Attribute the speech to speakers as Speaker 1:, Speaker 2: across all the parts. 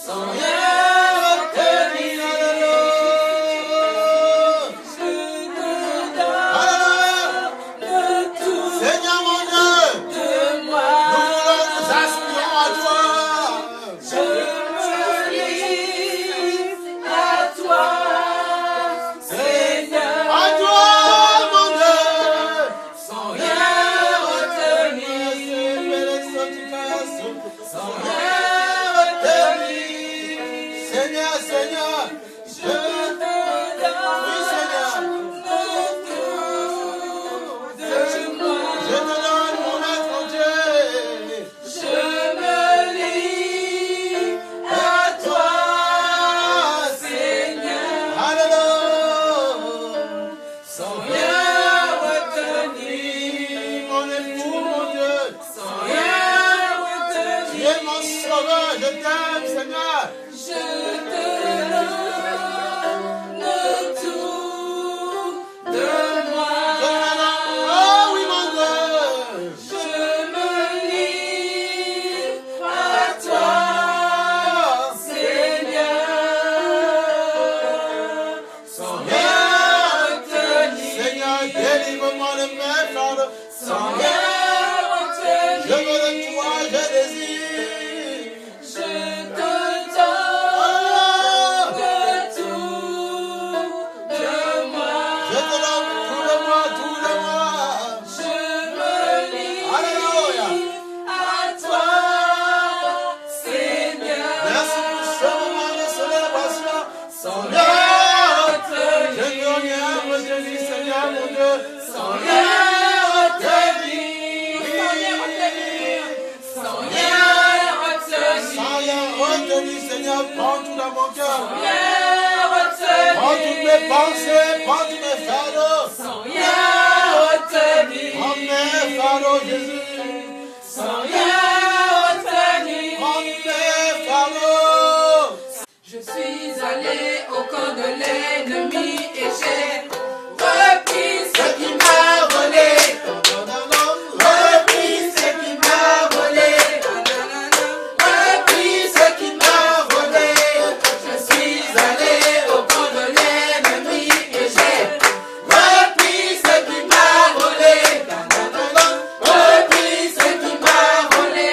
Speaker 1: sans rien retenir.
Speaker 2: Seigneur mon Dieu,
Speaker 1: De moi,
Speaker 2: nous aspirons à toi.
Speaker 1: je me livre à toi, Seigneur,
Speaker 2: À toi, mon Dieu.
Speaker 1: sans rien retenir, sans rien retenir.
Speaker 2: Seigneur, Seigneur,
Speaker 1: Je te donne
Speaker 2: oui, Seigneur,
Speaker 1: le tout de moi.
Speaker 2: je te donne mon être Dieu.
Speaker 1: Je me livre à toi, Seigneur,
Speaker 2: Alléluia.
Speaker 1: sans rien retenir,
Speaker 2: Mon époux, mon Dieu,
Speaker 1: sans rien
Speaker 2: tu
Speaker 1: retenir.
Speaker 2: es mon sauveur, je t'aime, Seigneur.
Speaker 1: Je te donne le tout de moi.
Speaker 2: Oh oui, mon Dieu.
Speaker 1: Je me livre à toi, Seigneur, sans rien retenir,
Speaker 2: Seigneur, délivre-moi de mes fardeaux.
Speaker 1: sans rien
Speaker 2: Je veux
Speaker 1: retenir.
Speaker 2: de toi, je désire.
Speaker 1: Je te donne le tout de moi.
Speaker 2: Je te donne tout de moi, tout de moi.
Speaker 1: Je me livre
Speaker 2: Alléluia.
Speaker 1: à toi, Seigneur,
Speaker 2: Merci pour ce moment de célébration.
Speaker 1: sans
Speaker 2: Je
Speaker 1: rien
Speaker 2: ne veux
Speaker 1: retenir,
Speaker 2: rien retenir, Seigneur mon Dieu.
Speaker 1: sans rien retenir, sans rien retenir,
Speaker 2: Sans rien retenir, Seigneur, prends tout dans mon cœur.
Speaker 1: rien
Speaker 2: Prends toutes
Speaker 1: retenir,
Speaker 2: mes pensées, prends tous mes fardeaux.
Speaker 1: sans rien retenir,
Speaker 2: Prends mes fardeaux, Jésus.
Speaker 1: sans rien retenir.
Speaker 2: Prends mes fardeaux.
Speaker 1: Je suis allé au camp de l'ennemi et j'ai repris ce qui m'a volé. Repris ce qui m'a volé. Repris ce qui m'a volé. Je suis allé au camp de l'ennemi et j'ai repris ce qui m'a volé. Repris ce qui m'a volé.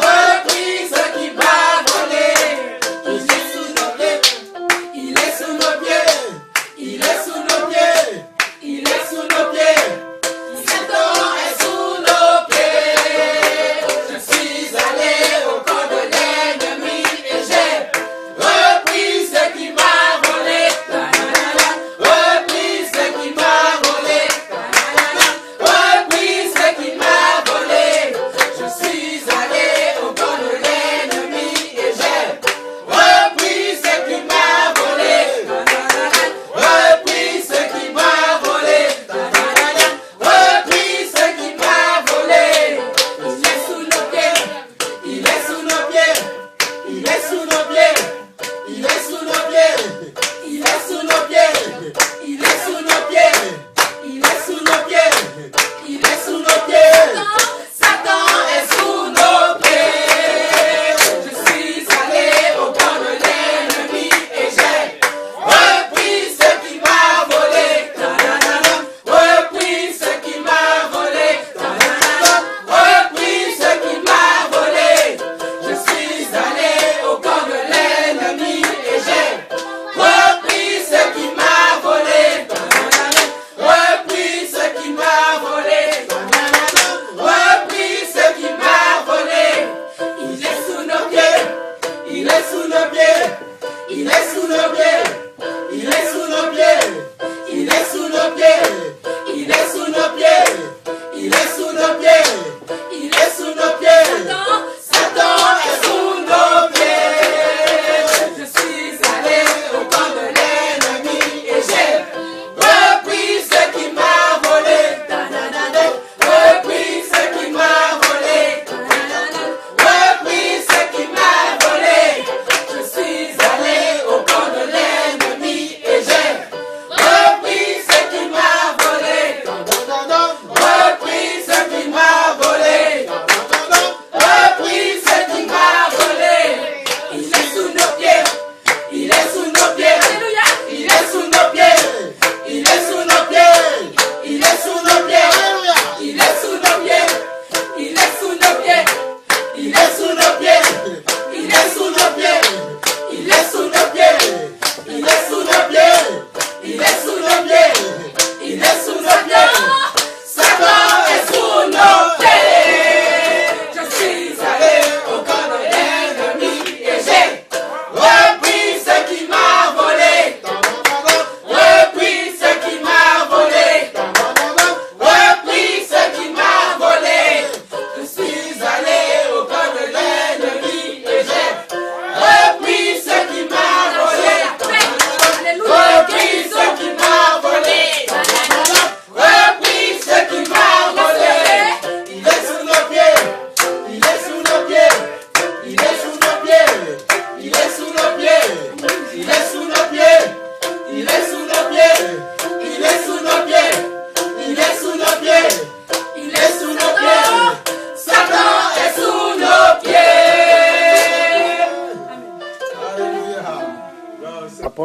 Speaker 1: Repris ce qui m'a volé. Il est sous nos pieds. Il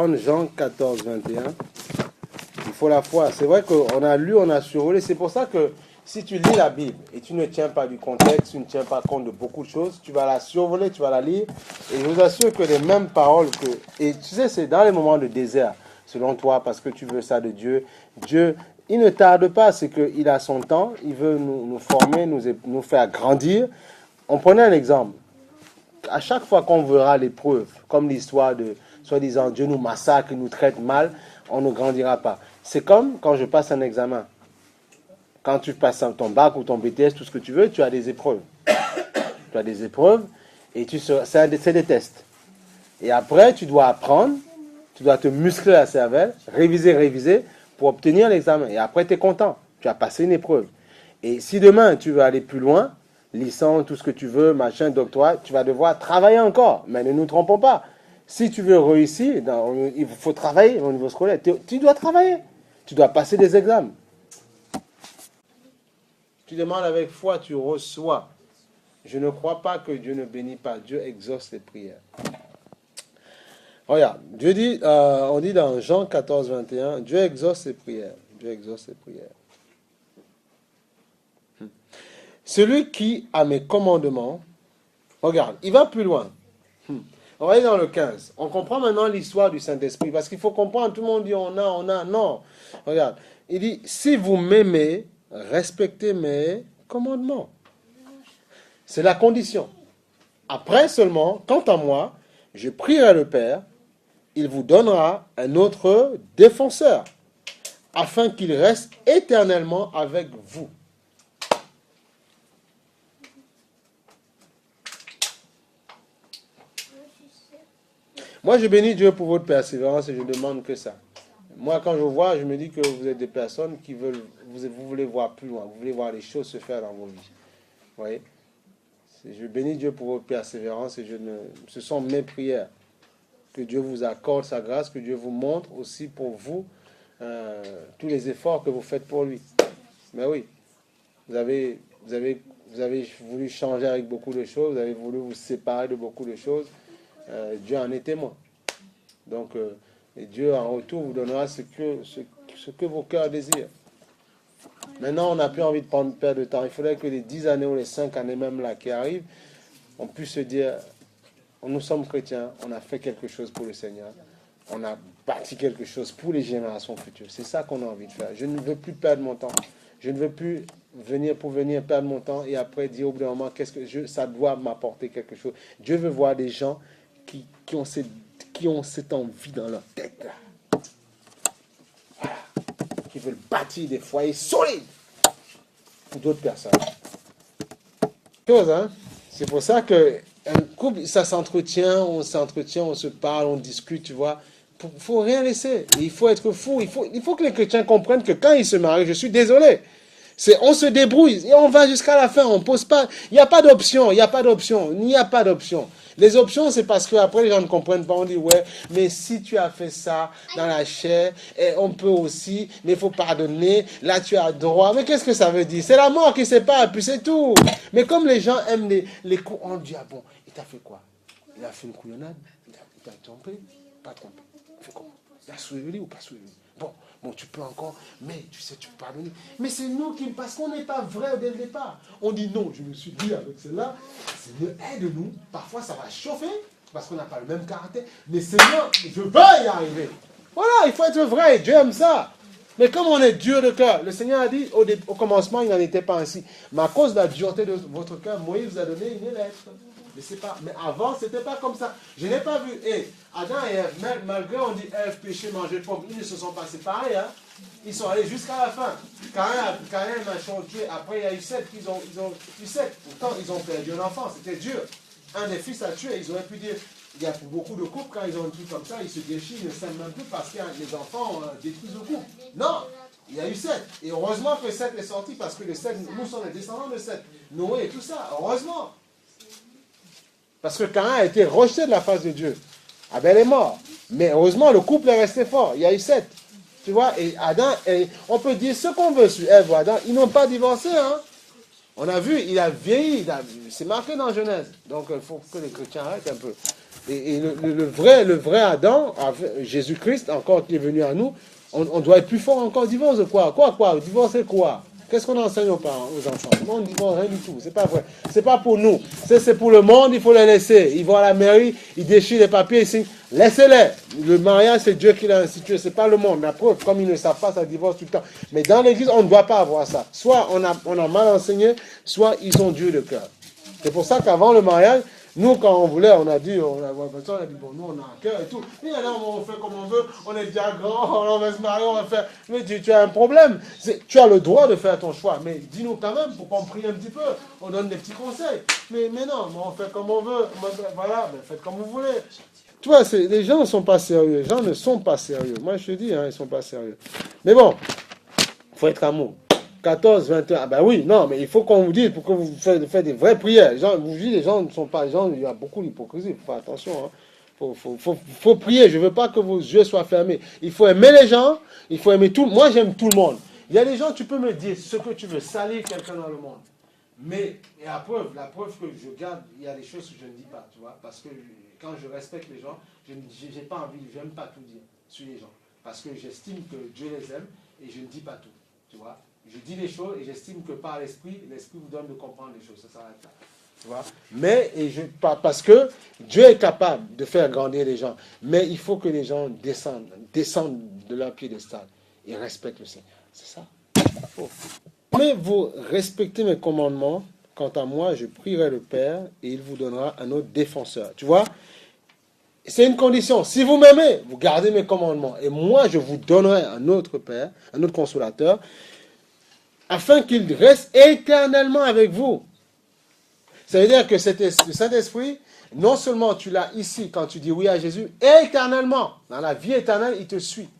Speaker 3: prendre Jean 14, 21. Il faut la foi. C'est vrai qu'on a lu, on a survolé. C'est pour ça que si tu lis la Bible et tu ne tiens pas du contexte, tu ne tiens pas compte de beaucoup de choses, tu vas la survoler, tu vas la lire. Et je vous assure que les mêmes paroles que... Et tu sais, c'est dans les moments de désert, selon toi, parce que tu veux ça de Dieu. Dieu, il ne tarde pas, c'est qu'il a son temps, il veut nous former, nous faire grandir. On prenait un exemple. À chaque fois qu'on verra l'épreuve, comme l'histoire de, soi-disant, Dieu nous massacre, il nous traite mal, on ne grandira pas. C'est comme quand je passe un examen. Quand tu passes ton bac ou ton BTS, tout ce que tu veux, tu as des épreuves. Tu as des épreuves et c'est des tests. Et après, tu dois apprendre, tu dois te muscler la cervelle, réviser pour obtenir l'examen. Et après, tu es content. Tu as passé une épreuve. Et si demain, tu veux aller plus loin, licence, tout ce que tu veux, machin, doctorat, tu vas devoir travailler encore. Mais ne nous trompons pas. Si tu veux réussir, il faut travailler au niveau scolaire. Tu dois travailler. Tu dois passer des examens. Tu demandes avec foi, tu reçois. Je ne crois pas que Dieu ne bénit pas. Dieu exauce les prières. Regarde, Dieu dit, on dit dans Jean 14, 21, Dieu exauce les prières. Dieu exauce les prières. Celui qui a mes commandements, regarde, il va plus loin. On va aller dans le 15. On comprend maintenant l'histoire du Saint-Esprit. Parce qu'il faut comprendre, tout le monde dit on a. Non. Regarde, il dit, si vous m'aimez, respectez mes commandements. C'est la condition. Après seulement, quant à moi, je prierai le Père, il vous donnera un autre défenseur, afin qu'il reste éternellement avec vous. Moi, je bénis Dieu pour votre persévérance et je demande que ça. Moi, quand je vois, je me dis que vous êtes des personnes qui veulent, vous voulez voir plus loin, vous voulez voir les choses se faire dans vos vies. Vous voyez? Je bénis Dieu pour votre persévérance et ce sont mes prières. Que Dieu vous accorde sa grâce, que Dieu vous montre aussi pour vous tous les efforts que vous faites pour lui. Mais oui, vous avez voulu changer avec beaucoup de choses, vous avez voulu vous séparer de beaucoup de choses. Dieu en est témoin. Donc, et Dieu en retour vous donnera ce que vos cœurs désirent. Maintenant, on n'a plus envie de perdre de temps. Il faudrait que les 10 années ou les 5 années même là qui arrivent, on puisse se dire, nous sommes chrétiens, on a fait quelque chose pour le Seigneur, on a bâti quelque chose pour les générations futures. C'est ça qu'on a envie de faire. Je ne veux plus perdre mon temps. Je ne veux plus venir perdre mon temps et après dire au bout d'un moment, ça doit m'apporter quelque chose. Dieu veut voir des gens qui ont cette envie dans leur tête. Là. Voilà. Qui veulent bâtir des foyers solides pour d'autres personnes. C'est pour ça que un couple, ça s'entretient, on se parle, on discute, tu vois. Il ne faut rien laisser. Il faut être fou. Il faut que les chrétiens comprennent que quand ils se marient, je suis désolé. On se débrouille et on va jusqu'à la fin. On pose pas. Il n'y a pas d'option. Il n'y a pas d'option. Les options, c'est parce qu'après, les gens ne comprennent pas. On dit, ouais, mais si tu as fait ça dans la chair, on peut aussi, mais il faut pardonner. Là, tu as droit. Mais qu'est-ce que ça veut dire? C'est la mort qui sépare, puis c'est tout. Mais comme les gens aiment les coups, on dit, ah bon, il t'a fait quoi? Il a fait une couillonnade? Il t'a trompé? Pas trompé. Il fait comment? Il a soulevé ou pas soulevé? Bon, tu peux encore, mais tu sais, tu peux pardonner. Mais c'est nous parce qu'on n'est pas vrai dès le départ. On dit non, je me suis dit avec celle-là, Seigneur, aide-nous. Parfois, ça va chauffer, parce qu'on n'a pas le même caractère. Mais Seigneur, je veux y arriver. Voilà, il faut être vrai, Dieu aime ça. Mais comme on est dur de cœur, le Seigneur a dit, au commencement, il n'en était pas ainsi. Mais à cause de la dureté de votre cœur, Moïse vous a donné une lettre. Mais avant, c'était pas comme ça. Je n'ai pas vu. Adam et Ève, malgré on dit Ève, péché, manger de pommes, ils ne se sont pas séparés. Hein. Ils sont allés jusqu'à la fin. Caïn a tué. Après, il y a eu 7 ils ont eu 7. Pourtant, ils ont perdu un enfant. C'était dur. Un des fils a tué. Ils auraient pu dire, il y a beaucoup de couples, quand ils ont un truc comme ça, ils se déchirent, ils ne s'aiment même plus parce que les enfants détruisent le couple. Non, il y a eu 7. Et heureusement que 7 est sorti parce que le 7, nous sommes les descendants de 7. Noé et tout ça, heureusement. Parce que Caïn a été rejeté de la face de Dieu. Abel est mort. Mais heureusement, le couple est resté fort. Il y a eu 7. Tu vois, et Adam, on peut dire ce qu'on veut sur Ève ou Adam, ils n'ont pas divorcé. Hein? On a vu, il a vieilli. C'est marqué dans Genèse. Donc, il faut que les chrétiens arrêtent un peu. Et le vrai Adam, Jésus-Christ, encore qui est venu à nous, on doit être plus fort encore. Divorce de quoi? Quoi? Divorcer quoi? Qu'est-ce qu'on enseigne aux parents, aux enfants? Non, on ne divorce rien du tout. C'est pas vrai. C'est pas pour nous. C'est pour le monde, il faut les laisser. Ils vont à la mairie, ils déchirent les papiers, ils signent. Laissez-les. Le mariage, c'est Dieu qui l'a institué. C'est pas le monde. La preuve, comme ils ne savent pas, ça divorce tout le temps. Mais dans l'église, on ne doit pas avoir ça. Soit on a mal enseigné, soit ils ont Dieu de cœur. C'est pour ça qu'avant le mariage, nous, quand on voulait, on a dit, bon, nous, on a un cœur et tout. Mais alors, on fait comme on veut, on est déjà grand, on va se marier, on va faire. Mais tu as un problème. Tu as le droit de faire ton choix. Mais dis-nous quand même, pour qu'on prie un petit peu. On donne des petits conseils. Mais non, on fait comme on veut. Voilà, mais faites comme vous voulez. Tu vois, les gens ne sont pas sérieux. Les gens ne sont pas sérieux. Moi, je te dis, ils ne sont pas sérieux. Mais bon, il faut être amour. 14, 21, ah ben oui, non, mais il faut qu'on vous dise pour que vous faites des vraies prières. Les gens, vous dites, les gens ne sont pas, il y a beaucoup d'hypocrisie, il faut faire attention. Faut prier, je ne veux pas que vos yeux soient fermés. Il faut aimer les gens, il faut aimer tout. Moi, j'aime tout le monde. Il y a des gens, tu peux me dire ce que tu veux, salir quelqu'un dans le monde. Mais la preuve que je garde, il y a des choses que je ne dis pas, tu vois, parce que quand je respecte les gens, je n'ai pas envie, je n'aime pas tout dire sur les gens. Parce que j'estime que Dieu les aime et je ne dis pas tout, tu vois. Je dis les choses et j'estime que par l'esprit vous donne de comprendre les choses. Ça s'arrête là. Tu vois? Mais, parce que Dieu est capable de faire grandir les gens. Mais il faut que les gens descendent de leur piédestal et respectent le Seigneur. C'est ça. Oh. Mais vous respectez mes commandements. Quant à moi, je prierai le Père et il vous donnera un autre défenseur. Tu vois? C'est une condition. Si vous m'aimez, vous gardez mes commandements. Et moi, je vous donnerai un autre Père, un autre consolateur, afin qu'il reste éternellement avec vous. Ça veut dire que le Saint-Esprit, non seulement tu l'as ici quand tu dis oui à Jésus, éternellement, dans la vie éternelle, il te suit.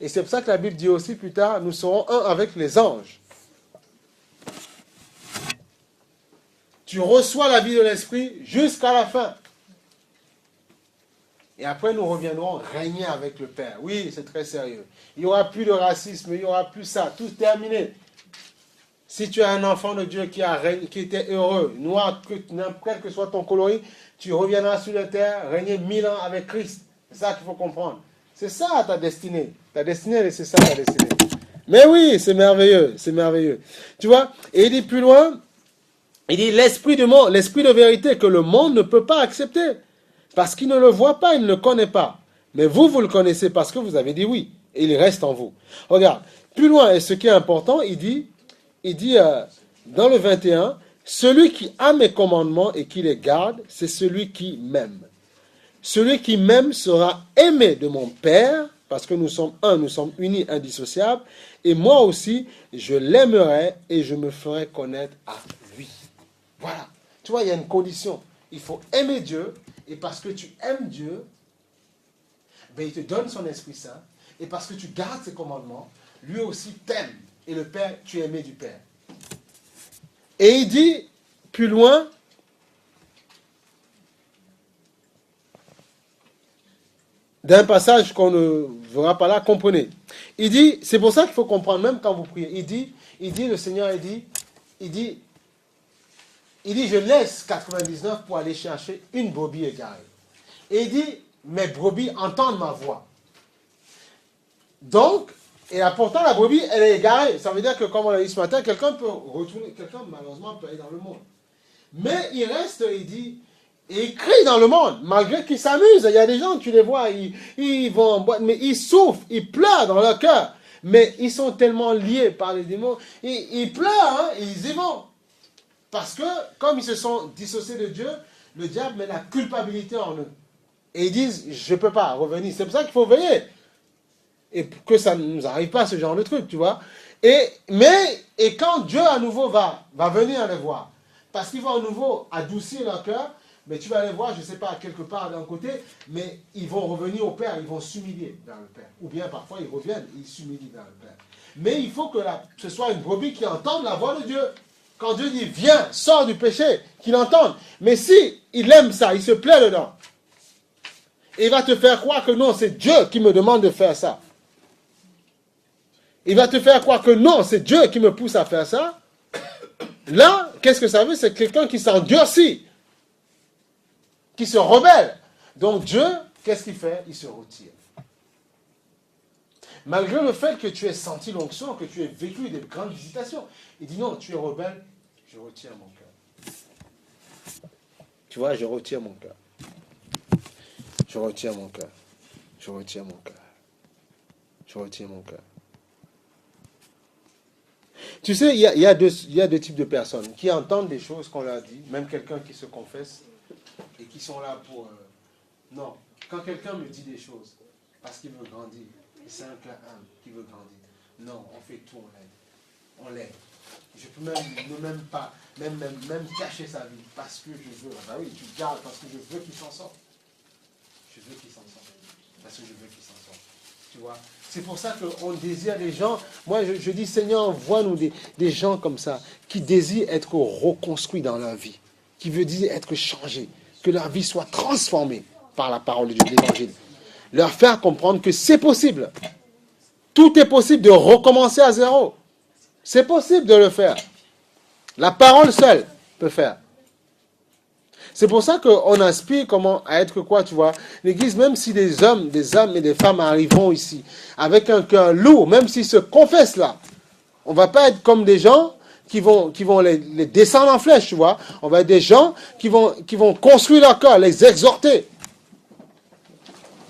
Speaker 3: Et c'est pour ça que la Bible dit aussi plus tard, nous serons un avec les anges. Tu reçois la vie de l'Esprit jusqu'à la fin. Et après, nous reviendrons régner avec le Père. Oui, c'est très sérieux. Il n'y aura plus de racisme, il n'y aura plus ça. Tout terminé. Si tu as un enfant de Dieu qui était heureux, noir, quel que soit ton coloris, tu reviendras sur la terre, régner 1000 ans avec Christ. C'est ça qu'il faut comprendre. C'est ça ta destinée. Ta destinée, c'est ça ta destinée. Mais oui, c'est merveilleux, c'est merveilleux. Tu vois, et il dit plus loin, il dit l'esprit de vérité que le monde ne peut pas accepter. Parce qu'il ne le voit pas, il ne le connaît pas. Mais vous le connaissez parce que vous avez dit oui. Et il reste en vous. Regarde, plus loin, et ce qui est important, il dit dans le 21, celui qui a mes commandements et qui les garde, c'est celui qui m'aime. Celui qui m'aime sera aimé de mon Père, parce que nous sommes unis, indissociables, et moi aussi, je l'aimerai et je me ferai connaître à lui. Voilà. Tu vois, il y a une condition. Il faut aimer Dieu, et parce que tu aimes Dieu, ben, il te donne son Esprit Saint, et parce que tu gardes ses commandements, lui aussi t'aime. Et le Père, tu es aimé du Père. Et il dit, plus loin, d'un passage qu'on ne verra pas là, comprenez. Il dit, c'est pour ça qu'il faut comprendre, même quand vous priez. Il dit, le Seigneur, il dit, je laisse 99 pour aller chercher une brebis égarée. Et il dit, mes brebis entendent ma voix. Donc, et là, pourtant la brebis, elle est égarée. Ça veut dire que, comme on l'a dit ce matin, quelqu'un malheureusement peut aller dans le monde. Mais il reste, il dit, et il crie dans le monde, malgré qu'ils s'amusent. Il y a des gens, tu les vois, ils vont en boîte, mais ils souffrent, ils pleurent dans leur cœur. Mais ils sont tellement liés par les démons, ils pleurent, hein, et ils y vont. Parce que, comme ils se sont dissociés de Dieu, le diable met la culpabilité en eux. Et ils disent, je ne peux pas revenir. C'est pour ça qu'il faut veiller. Et que ça ne nous arrive pas, ce genre de truc, tu vois. Et quand Dieu à nouveau va venir les voir, parce qu'il va à nouveau adoucir leur cœur, mais tu vas les voir, je ne sais pas, quelque part d'un côté, mais ils vont revenir au Père, ils vont s'humilier vers le Père. Ou bien parfois ils reviennent, ils s'humilient vers le Père. Mais il faut que ce soit une brebis qui entende la voix de Dieu. Quand Dieu dit, viens, sors du péché, qu'il entende. Mais si il aime ça, il se plaît dedans, et il va te faire croire que non, c'est Dieu qui me demande de faire ça. Il va te faire croire que non, c'est Dieu qui me pousse à faire ça. Là, qu'est-ce que ça veut? C'est quelqu'un qui s'endurcit. qui se rebelle. Donc Dieu, qu'est-ce qu'il fait? Il se retire. Malgré le fait que tu aies senti l'onction, que tu aies vécu des grandes visitations, il dit non, tu es rebelle, je retire mon cœur. Tu vois, je retire mon cœur. Je retire mon cœur. Je retire mon cœur. Je retire mon cœur. Tu sais, il y a deux types de personnes qui entendent des choses qu'on leur dit, même quelqu'un qui se confesse, et qui sont là pour... non, quand quelqu'un me dit des choses, parce qu'il veut grandir, et c'est un cœur humble qui veut grandir, non, on fait tout, on l'aide. On l'aide. Je peux même pas, même cacher sa vie, parce que je veux. Ah bah oui, tu gardes parce que je veux qu'il s'en sorte. Je veux qu'il s'en sorte. Parce que je veux qu'il s'en sorte. Tu vois? C'est pour ça qu'on désire des gens. Moi, je dis, Seigneur, envoie-nous des gens comme ça, qui désirent être reconstruits dans leur vie, qui veulent dire être changés, que leur vie soit transformée par la parole de Dieu, l'évangile. Leur faire comprendre que c'est possible. Tout est possible de recommencer à zéro. C'est possible de le faire. La parole seule peut faire. C'est pour ça qu'on aspire à être quoi, tu vois. L'Église, même si des hommes et des femmes arriveront ici avec un cœur lourd, même s'ils se confessent là, on ne va pas être comme des gens qui vont les descendre en flèche, tu vois. On va être des gens qui vont construire leur cœur, les exhorter.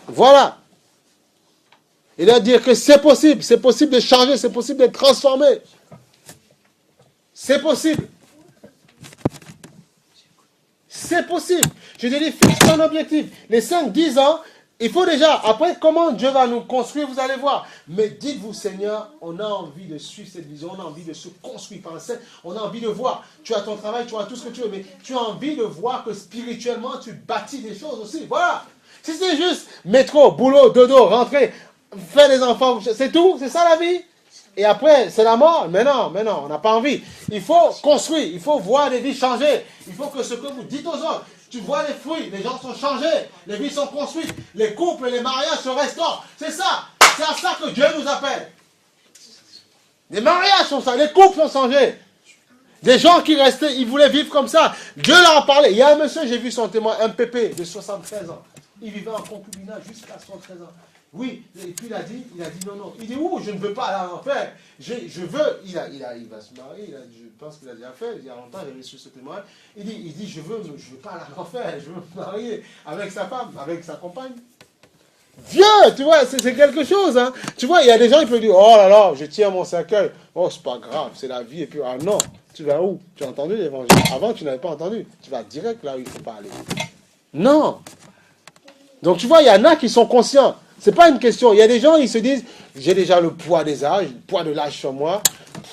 Speaker 3: Voilà. Et leur dire que c'est possible de changer, c'est possible d'être transformé. C'est possible. C'est possible. Je te dis, fixe ton objectif. Les 5-10 ans, il faut déjà, après, comment Dieu va nous construire, vous allez voir. Mais dites-vous, Seigneur, on a envie de suivre cette vision, on a envie de se construire par le Seigneur, on a envie de voir. Tu as ton travail, tu as tout ce que tu veux, mais tu as envie de voir que spirituellement, tu bâtis des choses aussi. Voilà. Si c'est juste métro, boulot, dodo, rentrer, faire des enfants, c'est tout, c'est ça la vie. Et après, c'est la mort. Mais non, on n'a pas envie. Il faut construire, il faut voir les vies changer. Il faut que ce que vous dites aux autres, tu vois les fruits, les gens sont changés, les vies sont construites, les couples, les mariages se restaurent. C'est ça, c'est à ça que Dieu nous appelle. Les mariages sont ça, les couples sont changés. Des gens qui restaient, ils voulaient vivre comme ça. Dieu leur a parlé. Il y a un monsieur, j'ai vu son témoin, un pépé de 73 ans. Il vivait en concubinage jusqu'à 73 ans. Oui, et puis il a dit non. Il dit, je ne veux pas aller en enfer. Je veux, il va se marier, je pense qu'il a déjà fait, il y a longtemps, j'ai reçu ce témoignage. Il dit, je veux pas aller en enfer, je veux me marier avec sa femme, avec sa compagne. Dieu, tu vois, c'est quelque chose, hein. Tu vois, il y a des gens qui peuvent dire, oh là là, je tiens mon cercueil. Oh, c'est pas grave, c'est la vie. Et puis, ah non, tu vas où? Tu as entendu l'évangile? Avant, tu n'avais pas entendu. Tu vas direct là où il ne faut pas aller. Non. Donc, tu vois, il y en a qui sont conscients. C'est pas une question. Il y a des gens, ils se disent, j'ai déjà le poids des âges, le poids de l'âge sur moi.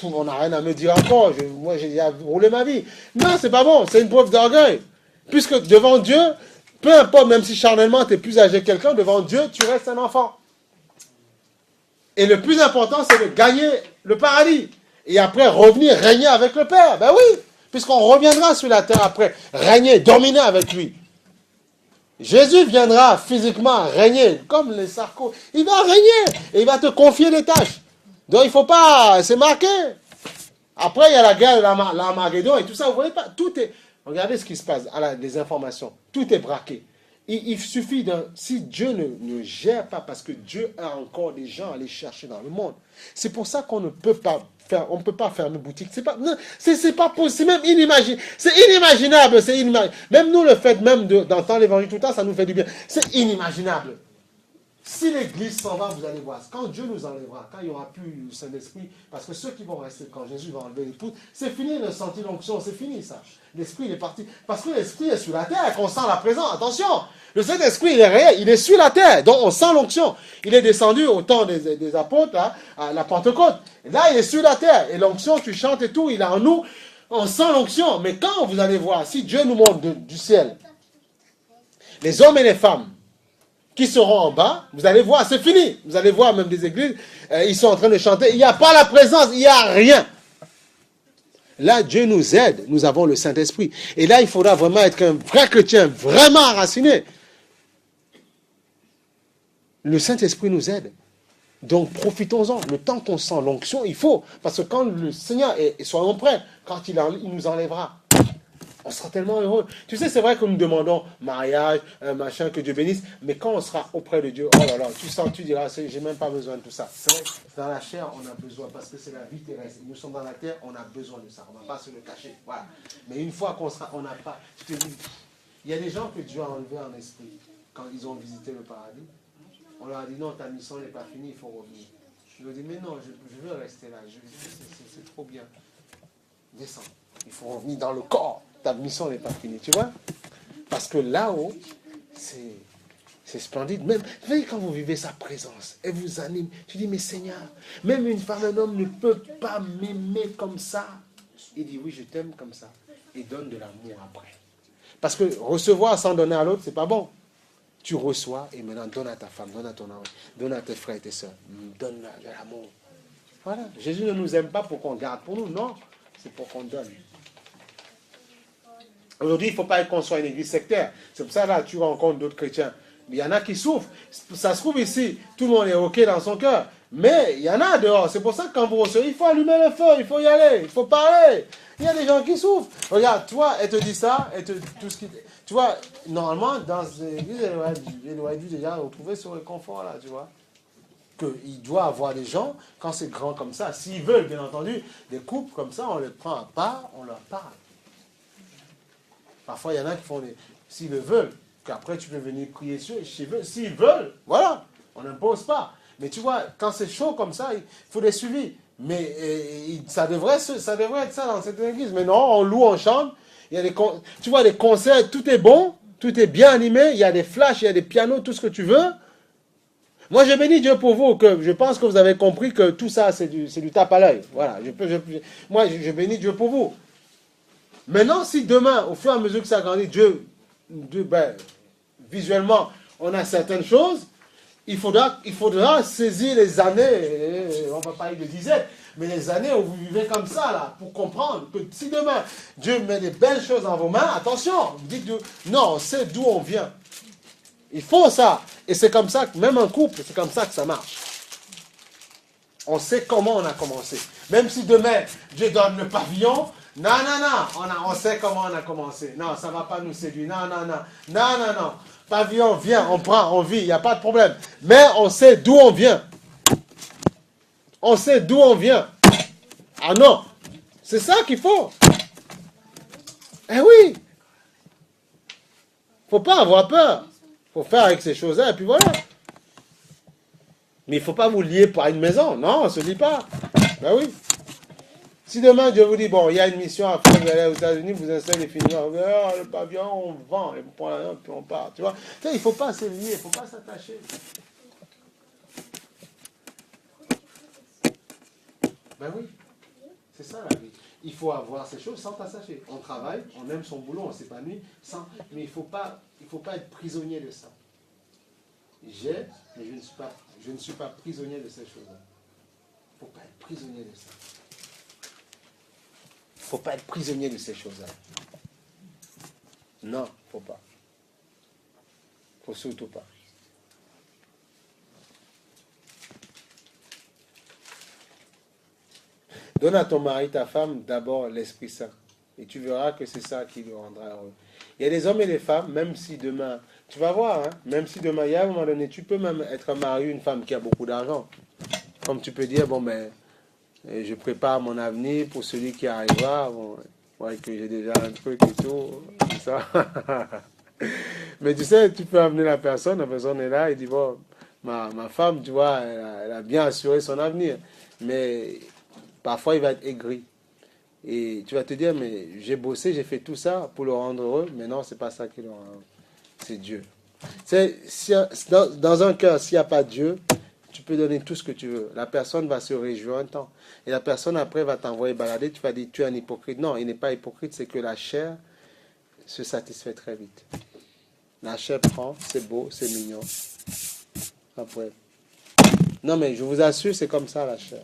Speaker 3: On n'a rien à me dire encore. Moi, j'ai déjà roulé ma vie. Non, c'est pas bon. C'est une preuve d'orgueil. Puisque devant Dieu, peu importe, même si charnellement tu es plus âgé que quelqu'un, devant Dieu, tu restes un enfant. Et le plus important, c'est de gagner le paradis. Et après, revenir régner avec le Père. Ben oui, puisqu'on reviendra sur la terre après. Régner, dominer avec lui. Jésus viendra physiquement régner, comme les Sarko. Il va régner et il va te confier des tâches. Donc il ne faut pas, c'est marqué. Après il y a la guerre de l'Armageddon et tout ça, vous voyez pas, tout est, regardez ce qui se passe, les informations, tout est braqué. Il suffit si Dieu ne gère pas, parce que Dieu a encore des gens à aller chercher dans le monde. C'est pour ça qu'on ne peut pas on ne peut pas fermer boutique. C'est pas possible, c'est même inimaginable. C'est inimaginable, Même nous, le fait même d'entendre l'évangile tout le temps, ça nous fait du bien. C'est inimaginable. Si l'église s'en va, vous allez voir. Quand Dieu nous enlèvera, quand il n'y aura plus le Saint-Esprit, parce que ceux qui vont rester, quand Jésus va enlever les poutres, c'est fini le sentir l'onction, c'est fini ça. L'Esprit, il est parti. Parce que l'Esprit est sur la terre, qu'on sent la présence. Attention, le Saint-Esprit, il est réel, il est sur la terre, donc on sent l'onction. Il est descendu au temps des apôtres, là, à la Pentecôte. Et là, il est sur la terre. Et l'onction, tu chantes et tout, il est en nous. On sent l'onction. Mais quand vous allez voir, si Dieu nous montre du ciel, les hommes et les femmes qui seront en bas, vous allez voir, c'est fini. Vous allez voir même des églises, ils sont en train de chanter. Il n'y a pas la présence, il n'y a rien. Là, Dieu nous aide, nous avons le Saint-Esprit. Et là, il faudra vraiment être un vrai chrétien, vraiment enraciné. Le Saint-Esprit nous aide. Donc, profitons-en. Le temps qu'on sent l'onction, il faut. Parce que quand le Seigneur, soyons prêts, quand il nous enlèvera, on On sera tellement heureux. Tu sais, c'est vrai que nous demandons mariage, machin, que Dieu bénisse, mais quand on sera auprès de Dieu, oh là là, tu diras, j'ai même pas besoin de tout ça. C'est vrai, dans la chair, on a besoin, parce que c'est la vie terrestre. Nous sommes dans la terre, on a besoin de ça. On ne va pas se le cacher. Voilà. Mais une fois qu'on sera, on n'a pas. Tu te dis, il y a des gens que Dieu a enlevés en esprit quand ils ont visité le paradis. On leur a dit, non, ta mission n'est pas finie, il faut revenir. Je leur dis, mais non, je veux rester là, c'est trop bien. Descends, il faut revenir dans le corps, ta mission n'est pas finie, tu vois. Parce que là-haut, c'est splendide. Même, vous voyez, quand vous vivez sa présence, elle vous anime. Tu dis, mais Seigneur, même une femme, un homme ne peut pas m'aimer comme ça. Il dit, oui, je t'aime comme ça. Et donne de l'amour après. Parce que recevoir sans donner à l'autre, c'est pas bon. Tu reçois et maintenant donne à ta femme, donne à ton mari, donne à tes frères et tes soeurs. Donne de l'amour. Voilà. Jésus ne nous aime pas pour qu'on garde pour nous, non. C'est pour qu'on donne. Aujourd'hui, il ne faut pas qu'on soit une église sectaire. C'est pour ça là, tu rencontres d'autres chrétiens. Mais il y en a qui souffrent. Ça se trouve ici, tout le monde est OK dans son cœur. Mais il y en a dehors. C'est pour ça que quand vous recevez, il faut allumer le feu, il faut y aller, il faut parler. Il y a des gens qui souffrent. Regarde, toi, elle te dit ça, tout ce qui... Tu vois, normalement, dans l'église, elle aurait dû déjà retrouver ce réconfort-là, tu vois. Qu'il doit avoir des gens, quand c'est grand comme ça, s'ils veulent, bien entendu, des couples comme ça, on les prend à part, on leur parle. Parfois, il y en a qui font des... S'ils le veulent, qu'après tu peux venir crier sur eux, s'ils veulent, voilà, on n'impose pas. Mais tu vois, quand c'est chaud comme ça, il faut des suivis. Mais ça devrait être ça dans cette église. Mais non, on loue, on chante. Il y a tu vois, des concerts, tout est bon, tout est bien animé. Il y a des flashs, il y a des pianos, tout ce que tu veux. Moi, je bénis Dieu pour vous. Que je pense que vous avez compris que tout ça, c'est du tape à l'œil. Voilà. Moi, je bénis Dieu pour vous. Maintenant, si demain, au fur et à mesure que ça grandit, visuellement, on a certaines choses, il faudra saisir les années, on ne va pas parler de dizaines, mais les années où vous vivez comme ça, là, pour comprendre que si demain, Dieu met des belles choses dans vos mains, attention, dites non, on sait d'où on vient. Il faut ça. Et c'est comme ça, que même un couple, c'est comme ça que ça marche. On sait comment on a commencé. Même si demain, Dieu donne le pavillon, non, on sait comment on a commencé. Non, ça ne va pas nous séduire. Non. Pavillon, viens, on prend, on vit, il n'y a pas de problème. Mais on sait d'où on vient. On sait d'où on vient. Ah non, c'est ça qu'il faut. Eh oui. Il ne faut pas avoir peur. Il faut faire avec ces choses-là, et puis voilà. Mais il ne faut pas vous lier par une maison. Non, on ne se lie pas. Ben oui. Si demain Dieu vous dit, bon, il y a une mission à faire, vous allez aux États-Unis, vous installez définitivement, le pavillon, on vend, et on prend la puis on part. Tu vois, il ne faut pas se lier, il ne faut pas s'attacher. Ben oui, c'est ça la vie. Il faut avoir ces choses sans t'attacher. On travaille, on aime son boulot, on s'épanouit, mais il ne faut pas être prisonnier de ça. Mais je ne suis pas prisonnier de ces choses-là. Il ne faut pas être prisonnier de ça. Il ne faut pas être prisonnier de ces choses-là. Non, il ne faut pas. Il ne faut surtout pas. Donne à ton mari, ta femme, d'abord l'Esprit Saint. Et tu verras que c'est ça qui le rendra heureux. Il y a des hommes et des femmes, même si demain, tu vas voir, même si demain, il y a un moment donné, tu peux même être marié à une femme qui a beaucoup d'argent. Comme tu peux dire, bon, ben, je prépare mon avenir pour celui qui arrivera. Bon, ouais, que j'ai déjà un truc et tout. Ça. Mais tu sais, tu peux amener la personne est là, et dit, bon, ma femme, tu vois, elle a bien assuré son avenir. Mais parfois, il va être aigri. Et tu vas te dire, mais j'ai bossé, j'ai fait tout ça pour le rendre heureux. Mais non, c'est pas ça qui le rend heureux. C'est Dieu. Dans un cœur, s'il n'y a pas Dieu, tu peux donner tout ce que tu veux. La personne va se réjouir un temps. Et la personne après va t'envoyer balader. Tu vas dire, tu es un hypocrite. Non, il n'est pas hypocrite, c'est que la chair se satisfait très vite. La chair prend, c'est beau, c'est mignon. Après. Non, mais je vous assure, c'est comme ça la chair.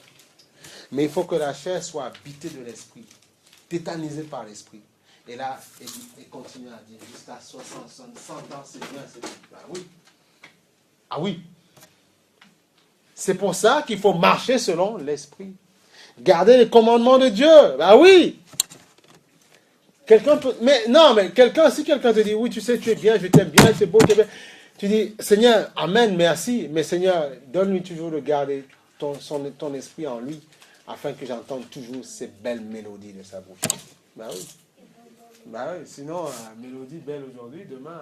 Speaker 3: Mais il faut que la chair soit habitée de l'esprit, tétanisée par l'esprit. Et là, et continue à dire, jusqu'à 60, 100 ans, c'est bien, c'est bien. Ah oui. Ah oui. C'est pour ça qu'il faut marcher selon l'esprit. Garder les commandements de Dieu. Ah oui. Quelqu'un peut... Mais non, mais si quelqu'un te dit, oui, tu sais, tu es bien, je t'aime bien, c'est beau, tu es bien. Tu dis, Seigneur, amen, merci, mais Seigneur, donne-lui toujours de garder ton esprit en lui, afin que j'entende toujours ces belles mélodies de sa bouche. Ben oui. Ben oui, sinon, mélodie belle aujourd'hui, demain...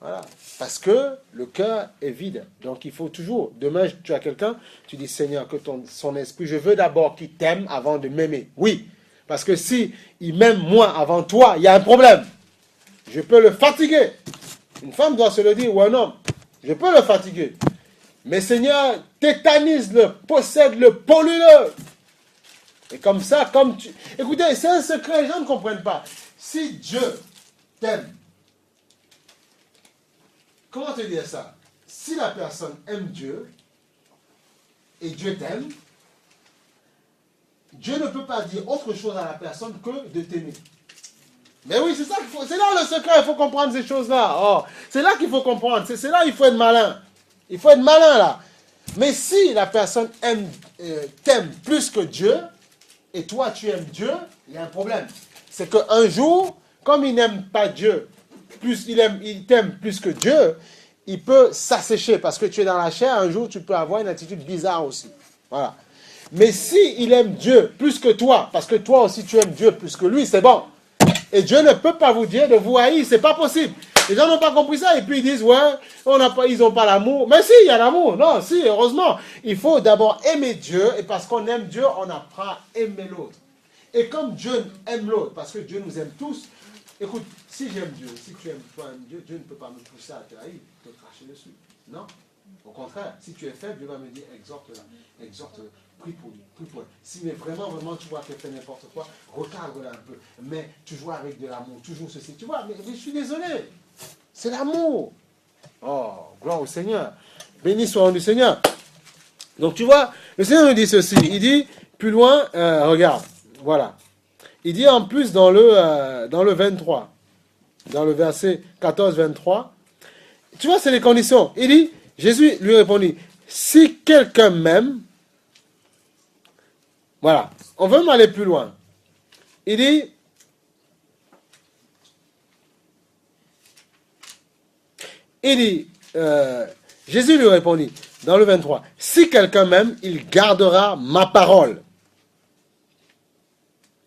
Speaker 3: Voilà. Parce que le cœur est vide. Donc il faut toujours, demain tu as quelqu'un, tu dis Seigneur, que son esprit, je veux d'abord qu'il t'aime avant de m'aimer. Oui. Parce que si il m'aime moi avant toi, il y a un problème. Je peux le fatiguer. Une femme doit se le dire, ou un homme. Je peux le fatiguer. Mais Seigneur, tétanise-le, possède-le, pollue-le. Et comme ça, comme tu... Écoutez, c'est un secret, les gens ne comprennent pas. Si Dieu t'aime, comment te dire ça? Si la personne aime Dieu, et Dieu t'aime, Dieu ne peut pas dire autre chose à la personne que de t'aimer. Mais oui, c'est ça qu'il faut. C'est là le secret, il faut comprendre ces choses-là. Oh, c'est là qu'il faut comprendre. C'est là qu'il faut être malin. Il faut être malin là. Mais si la personne t'aime plus que Dieu, et toi tu aimes Dieu, il y a un problème. C'est qu'un jour, comme il n'aime pas Dieu, il t'aime plus que Dieu, il peut s'assécher parce que tu es dans la chair. Un jour, tu peux avoir une attitude bizarre aussi. Voilà. Mais si il aime Dieu plus que toi, parce que toi aussi tu aimes Dieu plus que lui, c'est bon. Et Dieu ne peut pas vous dire de vous haïr, c'est pas possible. Les gens n'ont pas compris ça et puis ils disent ouais, ils n'ont pas l'amour. Mais si, il y a l'amour. Non, si, heureusement. Il faut d'abord aimer Dieu et parce qu'on aime Dieu, on apprend à aimer l'autre. Et comme Dieu aime l'autre, parce que Dieu nous aime tous, écoute, si j'aime Dieu, si tu aimes Dieu, Dieu ne peut pas me pousser à te haïr, te cracher dessus. Non. Au contraire, si tu es faible, Dieu va me dire exhorte-la, exhorte-le. Prie pour lui, prie pour elle. Si mais vraiment, tu vois qu'elle fait n'importe quoi, recadre-la un peu. Mais tu joues avec de l'amour, toujours ceci. Tu vois, mais je suis désolé. C'est l'amour. Oh, gloire au Seigneur. Béni soit le Seigneur. Donc tu vois, le Seigneur nous dit ceci. Il dit, plus loin, regarde, voilà. Il dit en plus dans le 23, dans le verset 14-23, tu vois, c'est les conditions. Il dit, Jésus lui répondit, si quelqu'un m'aime, voilà, on veut aller plus loin. Il dit, Jésus lui répondit, dans le 23, si quelqu'un m'aime, il gardera ma parole.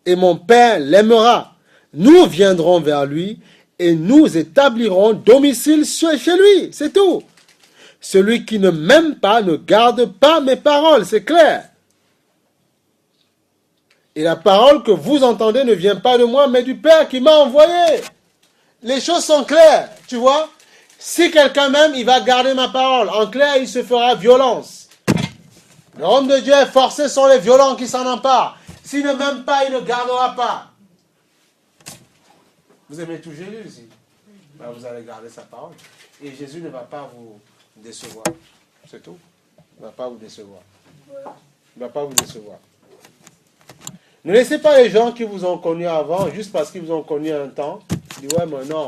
Speaker 3: Et mon Père l'aimera. Nous viendrons vers lui et nous établirons domicile chez lui. C'est tout. Celui qui ne m'aime pas ne garde pas mes paroles. C'est clair. Et la parole que vous entendez ne vient pas de moi, mais du Père qui m'a envoyé. Les choses sont claires, tu vois. Si quelqu'un m'aime, il va garder ma parole. En clair, il se fera violence. Le royaume de Dieu est forcé, sont les violents qui s'en emparent. S'il ne m'aime pas, il ne gardera pas. Vous aimez tout Jésus ici? Ben, vous allez garder sa parole. Et Jésus ne va pas vous décevoir. C'est tout. Il ne va pas vous décevoir. Il ne va pas vous décevoir. Ne laissez pas les gens qui vous ont connu avant, juste parce qu'ils vous ont connu un temps, ils disent ouais, mais non.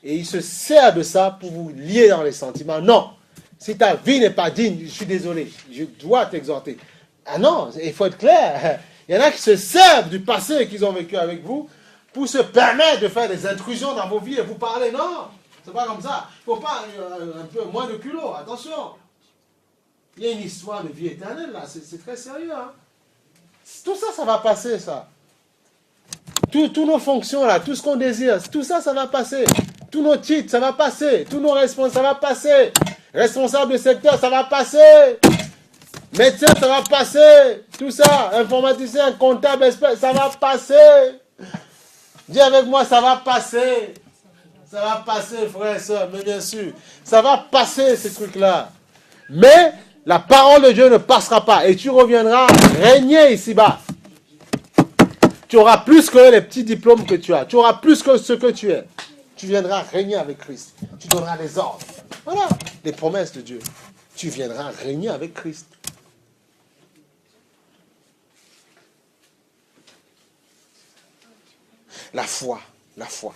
Speaker 3: Et ils se servent de ça pour vous lier dans les sentiments. Non. Si ta vie n'est pas digne, je suis désolé, je dois t'exhorter. Ah non, il faut être clair. Il y en a qui se servent du passé qu'ils ont vécu avec vous pour se permettre de faire des intrusions dans vos vies et vous parler. Non, c'est pas comme ça. Il ne faut pas un peu moins de culot. Attention. Il y a une histoire de vie éternelle là. C'est très sérieux. Hein? Tout ça, ça va passer, ça. Toutes nos fonctions, là, tout ce qu'on désire, tout ça, ça va passer. Tous nos titres, ça va passer. Tous nos responsables, ça va passer. Responsable de secteur, ça va passer. Médecin, ça va passer. Tout ça, informaticien, comptable, expert, ça va passer. Dis avec moi, ça va passer. Ça va passer, frère et soeur, mais bien sûr. Ça va passer, ces trucs-là. Mais la parole de Dieu ne passera pas. Et tu reviendras régner ici-bas. Tu auras plus que les petits diplômes que tu as. Tu auras plus que ce que tu es. Tu viendras régner avec Christ. Tu donneras les ordres. Voilà, les promesses de Dieu. Tu viendras régner avec Christ. La foi, la foi.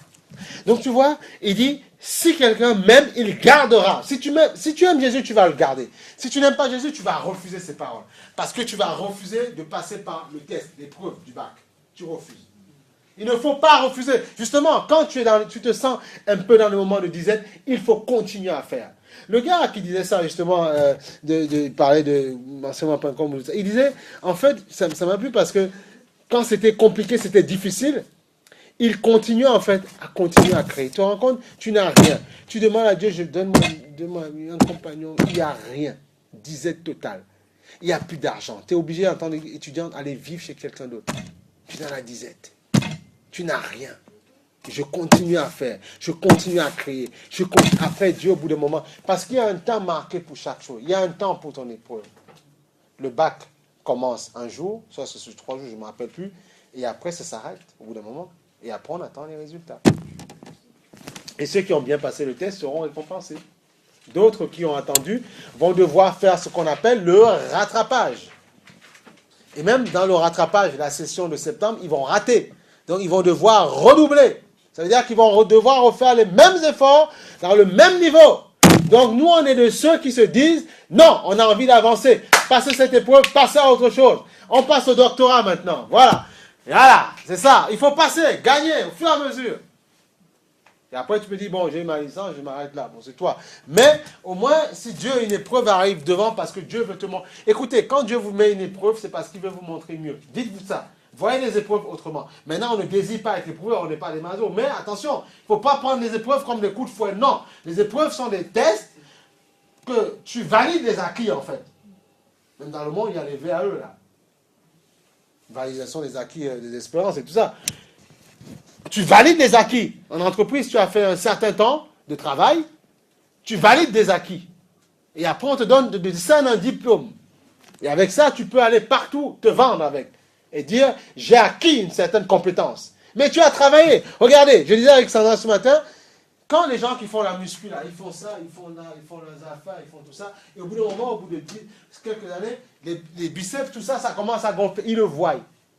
Speaker 3: Donc tu vois, il dit, si quelqu'un m'aime, il gardera. Si tu aimes Jésus, tu vas le garder. Si tu n'aimes pas Jésus, tu vas refuser ses paroles. Parce que tu vas refuser de passer par le test, l'épreuve du bac. Tu refuses. Il ne faut pas refuser. Justement, quand tu te sens un peu dans le moment de disette, il faut continuer à faire. Le gars qui disait ça, justement, de parler de enseignement.com, il disait, en fait, ça m'a plu parce que quand c'était compliqué, c'était difficile, il continue en fait à continuer à créer. Tu te rends compte? Tu n'as rien. Tu demandes à Dieu, je donne un compagnon, il n'y a rien. Disette totale. Il n'y a plus d'argent. Tu es obligé, en tant qu'étudiant, d'aller vivre chez quelqu'un d'autre. Tu es dans la disette. Tu n'as rien. Je continue à faire. Je continue à créer. Je continue à faire Dieu au bout d'un moment. Parce qu'il y a un temps marqué pour chaque chose. Il y a un temps pour ton épreuve. Le bac commence un jour, soit c'est sur 3 jours, je ne me rappelle plus. Et après, ça s'arrête au bout d'un moment. Et après, on attend les résultats. Et ceux qui ont bien passé le test seront récompensés. D'autres qui ont attendu vont devoir faire ce qu'on appelle le rattrapage. Et même dans le rattrapage, la session de septembre, ils vont rater. Donc, ils vont devoir redoubler. Ça veut dire qu'ils vont devoir refaire les mêmes efforts dans le même niveau. Donc, nous, on est de ceux qui se disent, non, on a envie d'avancer. Passer cette épreuve, passer à autre chose. On passe au doctorat maintenant. Voilà. Voilà, c'est ça. Il faut passer, gagner au fur et à mesure. Et après, tu me dis, bon, j'ai eu ma licence, je m'arrête là. Bon, c'est toi. Mais, au moins, si Dieu, une épreuve arrive devant, parce que Dieu veut te montrer. Écoutez, quand Dieu vous met une épreuve, c'est parce qu'il veut vous montrer mieux. Dites-vous ça. Voyez les épreuves autrement. Maintenant, on ne désire pas être éprouvé, on n'est pas des masos. Mais attention, il ne faut pas prendre les épreuves comme des coups de fouet. Non, les épreuves sont des tests que tu valides les acquis, en fait. Même dans le monde, il y a les VAE, là. Validation des acquis, des espérances et tout ça. Tu valides les acquis. En entreprise, tu as fait un certain temps de travail, tu valides des acquis. Et après, on te donne un diplôme. Et avec ça, tu peux aller partout, te vendre avec. Et dire, j'ai acquis une certaine compétence. Mais tu as travaillé. Regardez, je disais avec Sandra ce matin, quand les gens qui font la muscu, là, ils font ça, ils font leurs affaires, ils font tout ça, et au bout d'un moment, au bout de quelques années, les biceps, tout ça, ça commence à gonfler. Ils le voient,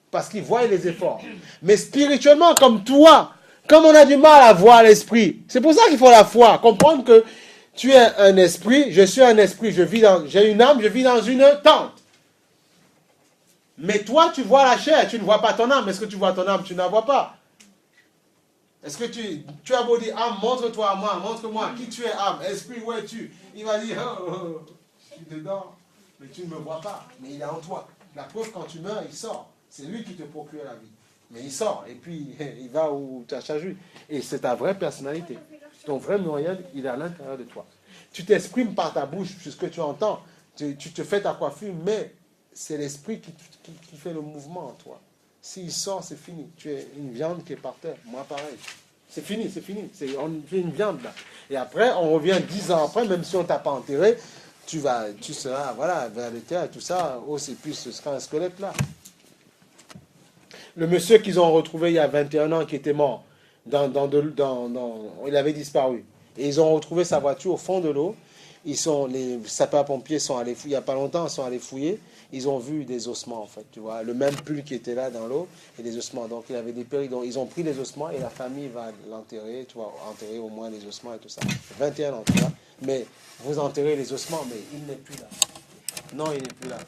Speaker 3: parce qu'ils voient les efforts. Mais spirituellement, comme toi, comme on a du mal à voir l'esprit, c'est pour ça qu'il faut la foi, comprendre que tu es un esprit, je suis un esprit, j'ai une âme, je vis dans une tente. Mais toi, tu vois la chair, tu ne vois pas ton âme. Est-ce que tu vois ton âme? Tu ne la vois pas. Est-ce que tu as beau dire, âme, montre-toi à moi, montre-moi qui tu es, âme, esprit, où es-tu? Il va dire, oh, je suis dedans, mais tu ne me vois pas, mais il est en toi. La preuve, quand tu meurs, il sort. C'est lui qui te procure la vie. Mais il sort, et puis il va où tu as chargé. Et c'est ta vraie personnalité. Ton vrai moyen, il est à l'intérieur de toi. Tu t'exprimes par ta bouche, ce que tu entends. Tu te fais ta coiffure, mais c'est l'esprit qui fait le mouvement en toi. S'il sort, c'est fini. Tu es une viande qui est par terre. Moi, pareil. C'est fini, c'est fini. On fait une viande, là. Et après, on revient 10 ans après, même si on ne t'a pas enterré, tu seras, voilà, vers le terre, tout ça. Oh, c'est plus, ce sera un squelette, là. Le monsieur qu'ils ont retrouvé il y a 21 ans, qui était mort, il avait disparu. Et ils ont retrouvé sa voiture au fond de l'eau. Les sapeurs-pompiers sont allés fouiller, il n'y a pas longtemps, ils sont allés fouiller. Ils ont vu des ossements, en fait, tu vois. Le même pull qui était là dans l'eau, et des ossements. Donc, il y avait des péris. Donc, ils ont pris les ossements, et la famille va l'enterrer, tu vois, enterrer au moins les ossements et tout ça. 21 ans, tu vois. Mais vous enterrez les ossements, mais il n'est plus là. Non, il n'est plus là.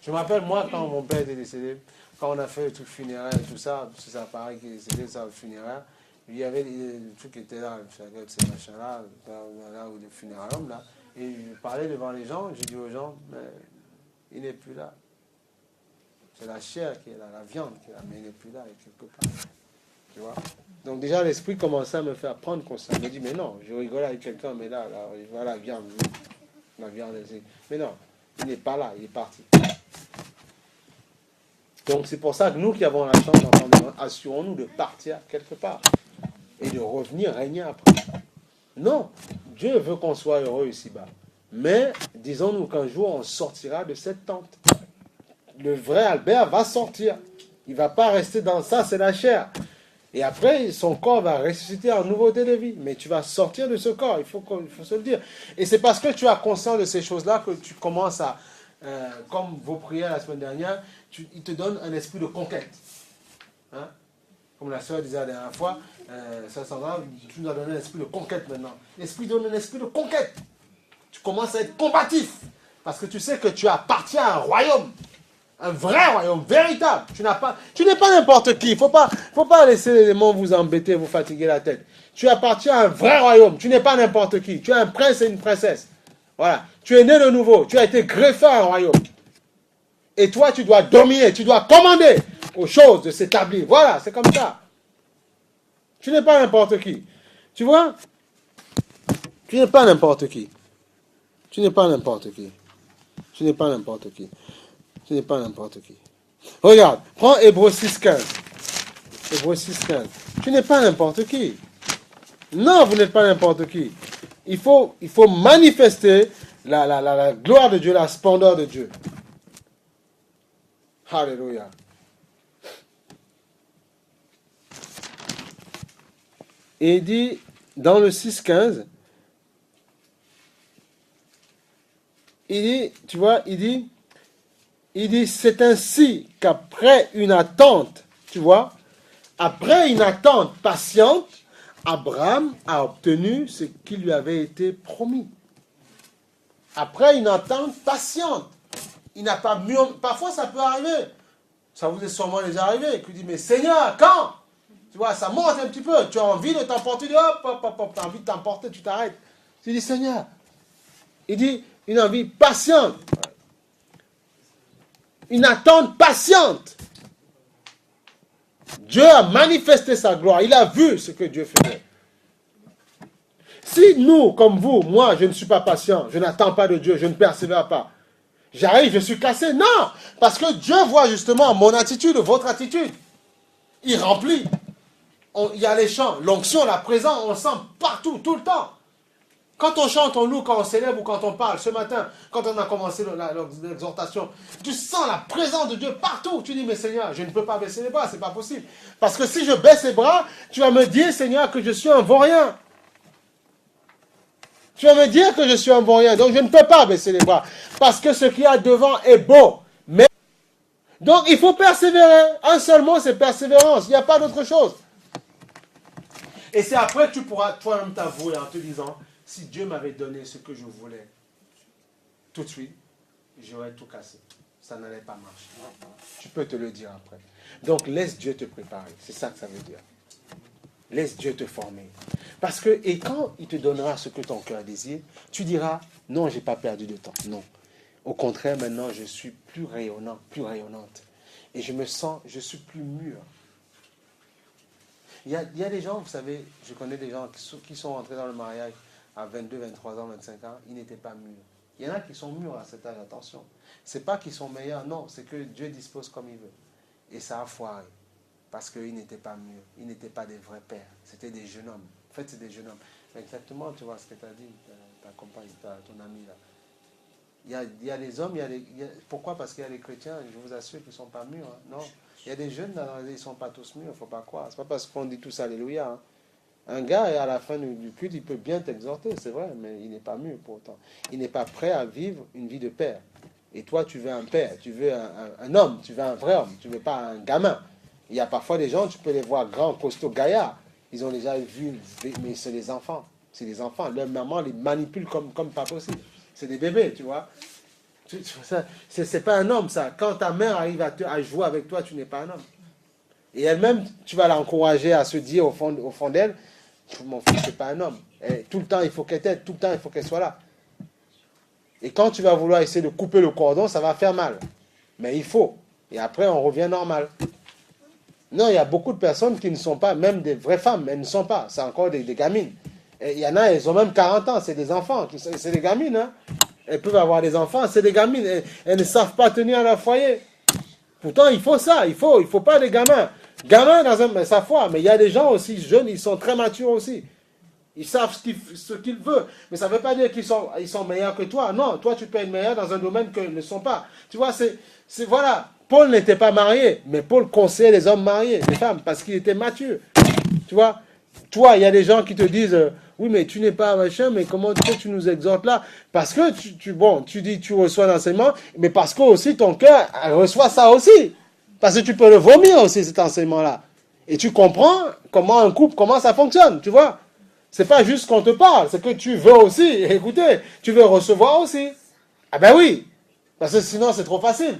Speaker 3: Je me rappelle, moi, quand mon père était décédé, quand on a fait le truc funéraire et tout ça, parce que ça paraît qu'il est décédé, ça, le funéraire, il y avait des trucs qui étaient là, ces machins-là, là, ou des funérariums, là. Et je parlais devant les gens, j'ai dit aux gens, mais il n'est plus là. C'est la chair qui est là, la viande qui est là, mais il n'est plus là, il est quelque part. Tu vois? Donc déjà, l'esprit commençait à me faire prendre conscience. Il me dit, mais non, je rigolais avec quelqu'un, mais là, voilà, la viande, mais non, il n'est pas là, il est parti. Donc c'est pour ça que nous qui avons la chance d'entendre, assurons-nous de partir quelque part et de revenir régner après. Non, Dieu veut qu'on soit heureux ici-bas. Mais disons-nous qu'un jour on sortira de cette tente. Le vrai Albert va sortir. Il ne va pas rester dans ça, c'est la chair. Et après, son corps va ressusciter en nouveauté de vie. Mais tu vas sortir de ce corps, il faut se le dire. Et c'est parce que tu as conscience de ces choses-là que tu commences à, comme vos prières la semaine dernière, il te donne un esprit de conquête. Hein? Comme la sœur disait la dernière fois, ça Sandra, tu nous as donné un esprit de conquête maintenant. L'esprit donne un esprit de conquête. Tu commences à être combatif. Parce que tu sais que tu appartiens à un royaume. Un vrai royaume, véritable. Tu n'es pas n'importe qui. Faut pas laisser les démons vous embêter, vous fatiguer la tête. Tu appartiens à un vrai royaume. Tu n'es pas n'importe qui. Tu es un prince et une princesse. Voilà. Tu es né de nouveau. Tu as été greffé à un royaume. Et toi, tu dois dominer. Tu dois commander aux choses de s'établir. Voilà, c'est comme ça. Tu n'es pas n'importe qui. Tu vois? Tu n'es pas n'importe qui. Tu n'es pas n'importe qui. Tu n'es pas n'importe qui. Tu n'es pas n'importe qui. Regarde, prends Hébreux 6.15. Hébreux 6.15. Tu n'es pas n'importe qui. Non, vous n'êtes pas n'importe qui. Il faut manifester la gloire de Dieu, la splendeur de Dieu. Alléluia. Et il dit, dans le 6.15, il dit, tu vois, il dit, c'est ainsi qu'après une attente, tu vois, après une attente patiente, Abraham a obtenu ce qui lui avait été promis. Après une attente patiente, il n'a pas murmuré. Parfois, ça peut arriver. Ça vous est sûrement déjà arrivé. Tu dis, mais Seigneur, quand? Tu vois, ça monte un petit peu. Tu as envie de t'emporter, tu dis, hop, tu as envie de t'emporter, tu t'arrêtes. Tu dis, Seigneur. Il dit, une envie patiente. Une attente patiente. Dieu a manifesté sa gloire. Il a vu ce que Dieu faisait. Si nous, comme vous, moi, je ne suis pas patient, je n'attends pas de Dieu, je ne persévère pas. J'arrive, je suis cassé. Non, parce que Dieu voit justement mon attitude, votre attitude. Il remplit. Il y a les chants, l'onction, la présence, on le sent partout, tout le temps. Quand on chante, on loue, quand on s'élève ou quand on parle, ce matin, quand on a commencé l'exhortation, tu sens la présence de Dieu partout. Tu dis, mais Seigneur, je ne peux pas baisser les bras, c'est pas possible. Parce que si je baisse les bras, tu vas me dire, Seigneur, que je suis un vaurien. Tu vas me dire que je suis un vaurien. Donc je ne peux pas baisser les bras. Parce que ce qu'il y a devant est beau. Mais... Donc il faut persévérer. Un seul mot, c'est persévérance. Il n'y a pas d'autre chose. Et c'est après que tu pourras toi-même t'avouer en te disant, si Dieu m'avait donné ce que je voulais, tout de suite, j'aurais tout cassé. Ça n'allait pas marcher. Tu peux te le dire après. Donc laisse Dieu te préparer. C'est ça que ça veut dire. Laisse Dieu te former. Parce que, et quand il te donnera ce que ton cœur désire, tu diras, non, je n'ai pas perdu de temps. Non. Au contraire, maintenant, je suis plus rayonnant, plus rayonnante. Et je me sens, je suis plus mûr. Il y a des gens, vous savez, je connais des gens qui sont entrés dans le mariage à 22, 23 ans, 25 ans, ils n'étaient pas mûrs. Il y en a qui sont mûrs à cet âge, attention. Ce n'est pas qu'ils sont meilleurs, non, c'est que Dieu dispose comme il veut. Et ça a foiré. Parce qu'ils n'étaient pas mûrs. Ils n'étaient pas des vrais pères. C'était des jeunes hommes. En fait, c'est des jeunes hommes. Exactement, tu vois ce que tu as dit, ta compagne, ton ami là. Il y a les hommes, pourquoi? Parce qu'il y a les chrétiens, je vous assure qu'ils ne sont pas mûrs. Hein. Non. Il y a des jeunes, ils ne sont pas tous mûrs, il ne faut pas croire. Ce n'est pas parce qu'on dit tous Alléluia. Hein. Un gars, à la fin du culte, il peut bien t'exhorter, c'est vrai, mais il n'est pas mûr pour autant. Il n'est pas prêt à vivre une vie de père. Et toi, tu veux un père, tu veux un homme, tu veux un vrai homme, tu ne veux pas un gamin. Il y a parfois des gens, tu peux les voir grands, costauds, gaillards. Ils ont déjà vu, mais c'est des enfants. C'est des enfants. Leur maman les manipule comme pas possible. C'est des bébés, tu vois. C'est pas un homme, ça. Quand ta mère arrive à jouer avec toi, tu n'es pas un homme. Et elle-même, tu vas l'encourager à se dire au fond d'elle, mon fils, c'est pas un homme. Et tout le temps, il faut qu'elle t'aide. Tout le temps, il faut qu'elle soit là. Et quand tu vas vouloir essayer de couper le cordon, ça va faire mal. Mais il faut. Et après, on revient normal. Non, il y a beaucoup de personnes qui ne sont pas, même des vraies femmes, elles ne sont pas. C'est encore des gamines. Et il y en a, elles ont même 40 ans, c'est des enfants. C'est des gamines. Hein. Elles peuvent avoir des enfants, c'est des gamines. Elles ne savent pas tenir leur foyer. Pourtant, il faut ça. Il faut pas des gamins. Gamins dans sa foi. Mais il y a des gens aussi jeunes, ils sont très matures aussi. Ils savent ce qu'ils veulent. Mais ça ne veut pas dire qu'ils sont meilleurs que toi. Non, toi, tu peux être meilleur dans un domaine qu'ils ne sont pas. Tu vois, voilà. Paul n'était pas marié, mais Paul conseillait les hommes mariés, les femmes, parce qu'il était mature. Tu vois, toi, il y a des gens qui te disent, oui, mais tu n'es pas machin, mais comment tu nous exhortes là? Parce que tu dis tu reçois l'enseignement, mais parce que aussi ton cœur reçoit ça aussi. Parce que tu peux le vomir aussi, cet enseignement-là. Et tu comprends comment ça fonctionne, tu vois. C'est pas juste qu'on te parle, c'est que tu veux aussi écouter, tu veux recevoir aussi. Ah ben oui, parce que sinon c'est trop facile.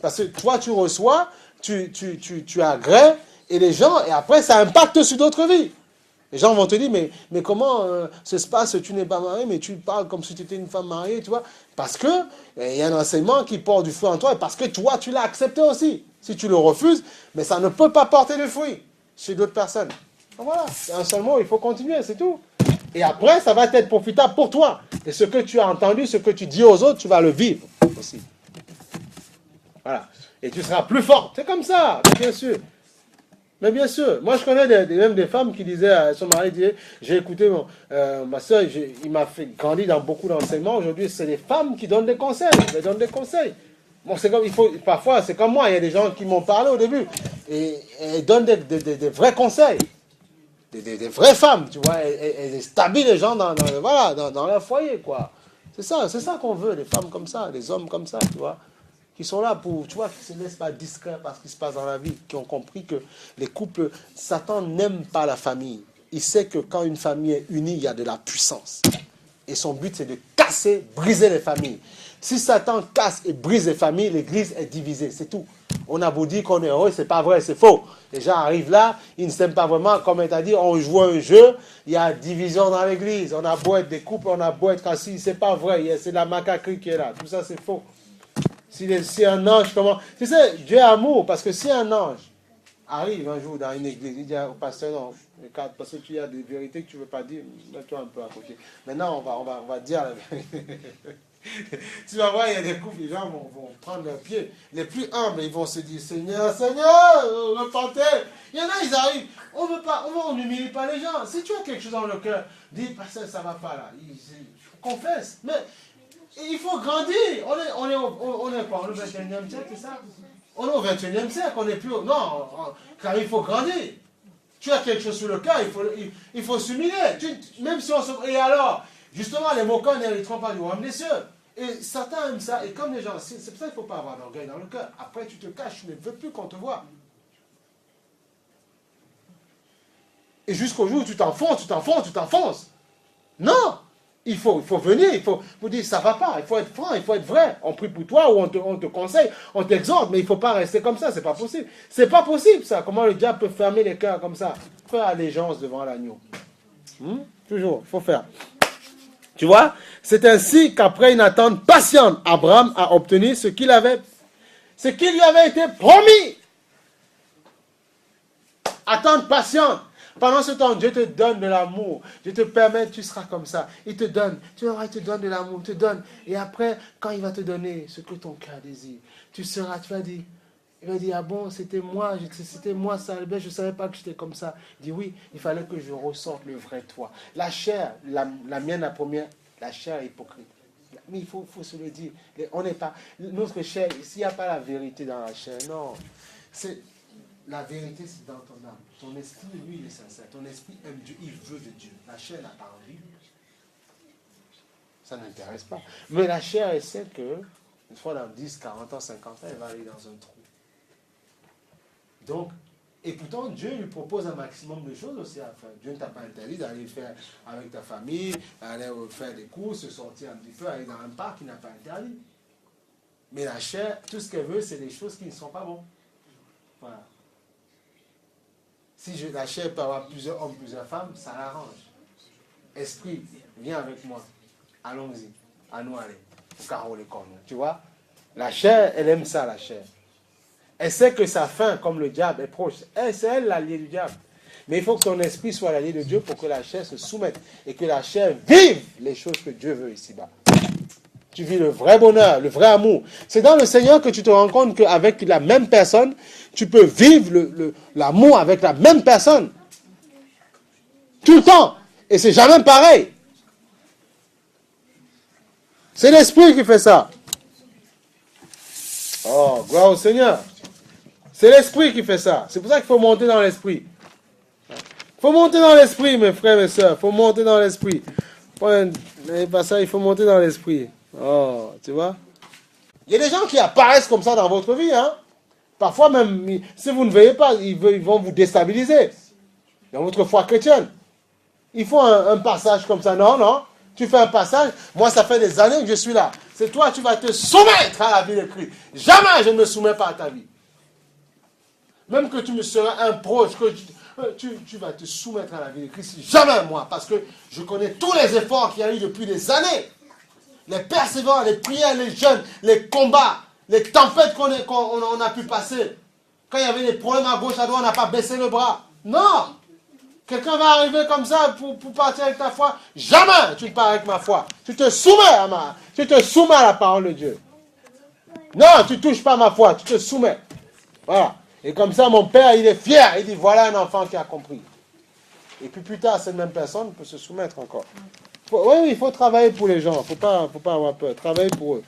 Speaker 3: Parce que toi, tu reçois, tu agrées, et les gens, et après, ça impacte sur d'autres vies. Les gens vont te dire, mais comment ça se passe, tu n'es pas marié, mais tu parles comme si tu étais une femme mariée, tu vois. Parce que il y a un enseignement qui porte du fruit en toi, et parce que toi, tu l'as accepté aussi. Si tu le refuses, mais ça ne peut pas porter de fruit chez d'autres personnes. Donc voilà, c'est un seul mot, il faut continuer, c'est tout. Et après, ça va être profitable pour toi. Et ce que tu as entendu, ce que tu dis aux autres, tu vas le vivre aussi. Voilà. Et tu seras plus fort. C'est comme ça, bien sûr. Mais bien sûr, moi je connais même des femmes qui disaient à son mari, j'ai écouté ma soeur, il m'a fait grandir dans beaucoup d'enseignements. Aujourd'hui, c'est les femmes qui donnent des conseils. Elles donnent des conseils. Bon, c'est comme, parfois, c'est comme moi, il y a des gens qui m'ont parlé au début. Et elles donnent des vrais conseils. Des vraies femmes, tu vois. Elles stabilisent les gens dans leur foyer, quoi. C'est ça qu'on veut, des femmes comme ça, des hommes comme ça, tu vois. Qui sont là pour, tu vois, qui ne se laissent pas discrets par ce qui se passe dans la vie, qui ont compris que les couples, Satan n'aime pas la famille. Il sait que quand une famille est unie, il y a de la puissance. Et son but, c'est de casser, briser les familles. Si Satan casse et brise les familles, l'église est divisée, c'est tout. On a beau dire qu'on est heureux, c'est pas vrai, c'est faux. Les gens arrivent là, ils ne s'aiment pas vraiment, comme elle t'a dit, on joue un jeu, il y a division dans l'église. On a beau être des couples, on a beau être assis, c'est pas vrai, c'est la macaquerie qui est là. Tout ça, c'est faux. Si un ange, comment... Tu sais, Dieu est amour, parce que si un ange arrive un jour dans une église, il dit au pasteur, non, parce que tu as des vérités que tu ne veux pas dire, mets-toi un peu à côté. Maintenant, on va dire la vérité. Tu vas voir, il y a des couples, les gens vont prendre leurs pieds. Les plus humbles, ils vont se dire, Seigneur, repentez. Il y en a, ils arrivent. On n'humilie pas les gens. Si tu as quelque chose dans le cœur, dis, pasteur, ça ne va pas là. Confesse. Mais... il faut grandir. On est quoi? On est au 21e siècle, c'est ça? On est au 21e siècle, on n'est plus au... Non, car il faut grandir. Tu as quelque chose sur le cœur, il faut s'humilier. Même si on se... Et alors, justement, les moqueurs n'hériteront pas du royaume des cieux. Et Satan aime ça. Et comme les gens... C'est pour ça qu'il ne faut pas avoir d'orgueil dans le cœur. Après, tu te caches, tu ne veux plus qu'on te voie. Et jusqu'au jour où tu t'enfonces. Non! Il faut venir, il faut dire ça va pas, il faut être franc, il faut être vrai. On prie pour toi ou on te conseille, on t'exhorte, mais il ne faut pas rester comme ça, c'est pas possible. C'est pas possible ça. Comment le diable peut fermer les cœurs comme ça? Faire allégeance devant l'agneau. Toujours, il faut faire. Tu vois, c'est ainsi qu'après une attente patiente, Abraham a obtenu ce qui lui avait été promis. Attente patiente. Pendant ce temps, Dieu te donne de l'amour. Dieu te permet, tu seras comme ça. Il te donne. Tu vois, il te donne de l'amour, il te donne. Et après, quand il va te donner ce que ton cœur désire, tu vas dire, il va dire, ah bon, c'était moi ça, je ne savais pas que j'étais comme ça. Il dit, oui, il fallait que je ressorte le vrai toi. La chair, la mienne, la première, la chair est hypocrite. Mais il faut se le dire. On n'est pas, notre chair, s'il n'y a pas la vérité dans la chair, non. La vérité, c'est dans ton âme. Ton esprit, lui, il est sincère. Ton esprit aime Dieu, il veut de Dieu. La chair n'a pas envie. Ça ne l'intéresse pas. Mais la chair, elle sait que, une fois dans 10, 40 ans, 50 ans, elle va aller dans un trou. Donc, et pourtant, Dieu lui propose un maximum de choses aussi à faire. Dieu ne t'a pas interdit d'aller faire avec ta famille, aller faire des courses, sortir un petit peu, aller dans un parc, il n'a pas interdit. Mais la chair, tout ce qu'elle veut, c'est des choses qui ne sont pas bonnes. Voilà. Si la chair peut avoir plusieurs hommes, plusieurs femmes, ça l'arrange. Esprit, viens avec moi. Allons-y. À nous aller. Au carreau les cornes. Tu vois? La chair, elle aime ça, la chair. Elle sait que sa fin, comme le diable, est proche. C'est elle l'allié du diable. Mais il faut que ton esprit soit l'allié de Dieu pour que la chair se soumette. Et que la chair vive les choses que Dieu veut ici-bas. Tu vis le vrai bonheur, le vrai amour. C'est dans le Seigneur que tu te rends compte qu'avec la même personne, tu peux vivre l'amour avec la même personne. Tout le temps. Et c'est jamais pareil. C'est l'Esprit qui fait ça. Oh, gloire au Seigneur. C'est l'Esprit qui fait ça. C'est pour ça qu'il faut monter dans l'Esprit. Il faut monter dans l'Esprit, mes frères et sœurs. Il faut monter dans l'Esprit. Pas ça, il faut monter dans l'Esprit. Oh, tu vois? Il y a des gens qui apparaissent comme ça dans votre vie, hein? Parfois même, si vous ne veillez pas, ils vont vous déstabiliser dans votre foi chrétienne. Il faut un passage comme ça. Non, tu fais un passage. Moi, ça fait des années que je suis là. C'est toi, tu vas te soumettre à la vie de Christ. Jamais je ne me soumets pas à ta vie. Même que tu me seras un proche, que tu vas te soumettre à la vie de Christ. Jamais moi, parce que je connais tous les efforts qu'il y a eu depuis des années. Les persévérances, les prières, les jeûnes, les combats, les tempêtes qu'on a pu passer. Quand il y avait des problèmes à gauche, à droite, on n'a pas baissé le bras. Non! Quelqu'un va arriver comme ça pour partir avec ta foi. Jamais tu ne pars avec ma foi. Tu te soumets à la parole de Dieu. Non, tu ne touches pas ma foi, tu te soumets. Voilà. Et comme ça, mon père, il est fier. Il dit, voilà un enfant qui a compris. Et puis plus tard, cette même personne peut se soumettre encore. Oui, il faut travailler pour les gens. Il ne faut pas avoir peur. Travailler pour eux.